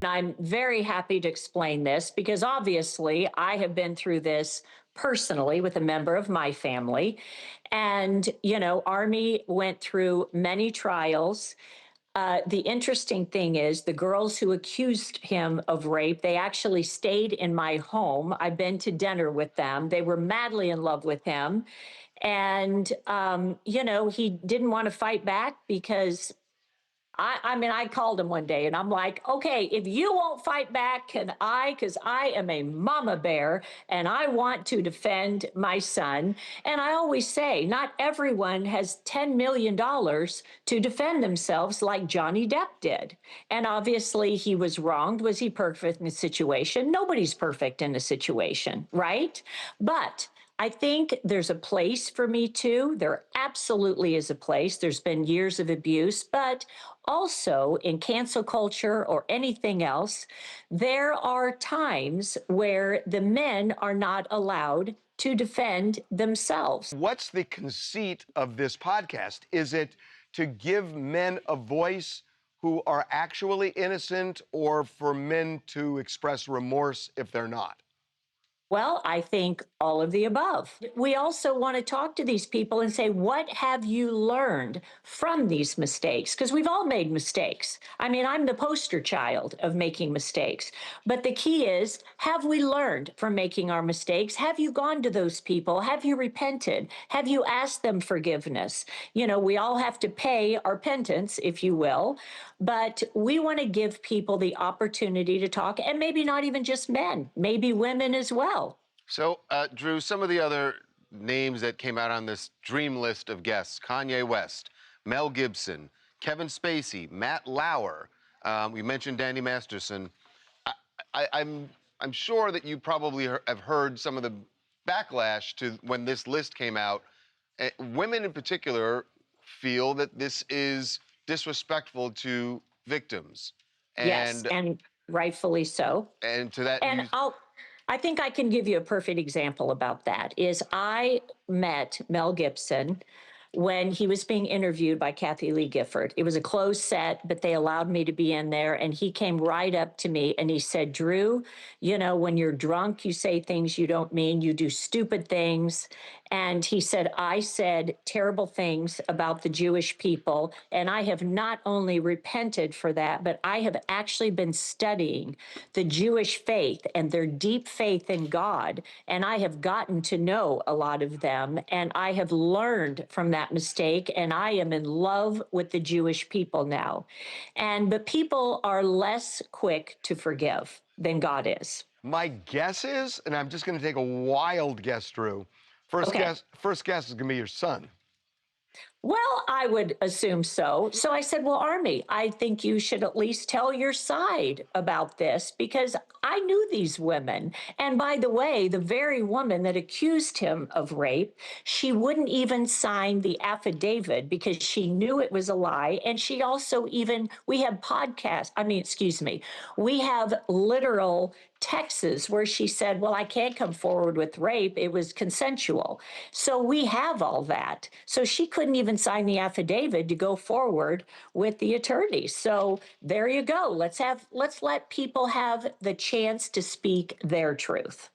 I'm very happy to explain this because obviously I have been through this personally with a member of my family. And, Armie went through many trials. The interesting thing is the girls who accused him of rape, they actually stayed in my home. I've been to dinner with them. They were madly in love with him. And, he didn't want to fight back because I called him one day and I'm like, okay, if you won't fight back, can I? Because I am a mama bear and I want to defend my son. And I always say, not everyone has $10 million to defend themselves like Johnny Depp did. And obviously he was wronged. Was he perfect in the situation? Nobody's perfect in a situation, right? But I think there's a place for Me Too. There absolutely is a place. There's been years of abuse, but also in cancel culture or anything else, there are times where the men are not allowed to defend themselves. What's the conceit of this podcast? Is it to give men a voice who are actually innocent, or for men to express remorse if they're not? Well, I think all of the above. We also want to talk to these people and say, what have you learned from these mistakes? Because we've all made mistakes. I mean, I'm the poster child of making mistakes. But the key is, have we learned from making our mistakes? Have you gone to those people? Have you repented? Have you asked them forgiveness? We all have to pay our penance, if you will. But we want to give people the opportunity to talk, and maybe not even just men, maybe women as well. So, Dru, some of the other names that came out on this dream list of guests: Kanye West, Mel Gibson, Kevin Spacey, Matt Lauer. We mentioned Danny Masterson. I'm sure that you probably have heard some of the backlash to when this list came out. Women in particular feel that this is disrespectful to victims. Yes, and rightfully so. And to that, And I think I can give you a perfect example about that. Is I met Mel Gibson when he was being interviewed by Kathy Lee Gifford. It was a closed set, but they allowed me to be in there. And he came right up to me and he said, Dru, when you're drunk, you say things you don't mean, you do stupid things. And he said, I said terrible things about the Jewish people. And I have not only repented for that, but I have actually been studying the Jewish faith and their deep faith in God. And I have gotten to know a lot of them. And I have learned from that mistake. And I am in love with the Jewish people now. But people are less quick to forgive than God is. My guess is, and I'm just going to take a wild guess, Dru. First guess is going to be your son. Well, I would assume so. So I said, well, Armie, I think you should at least tell your side about this because I knew these women. And by the way, the very woman that accused him of rape, she wouldn't even sign the affidavit because she knew it was a lie. And she also we have we have literal texts where she said, well, I can't come forward with rape. It was consensual. So we have all that. So she couldn't even sign the affidavit to go forward with the attorney. So there you go. Let's let people have the chance to speak their truth.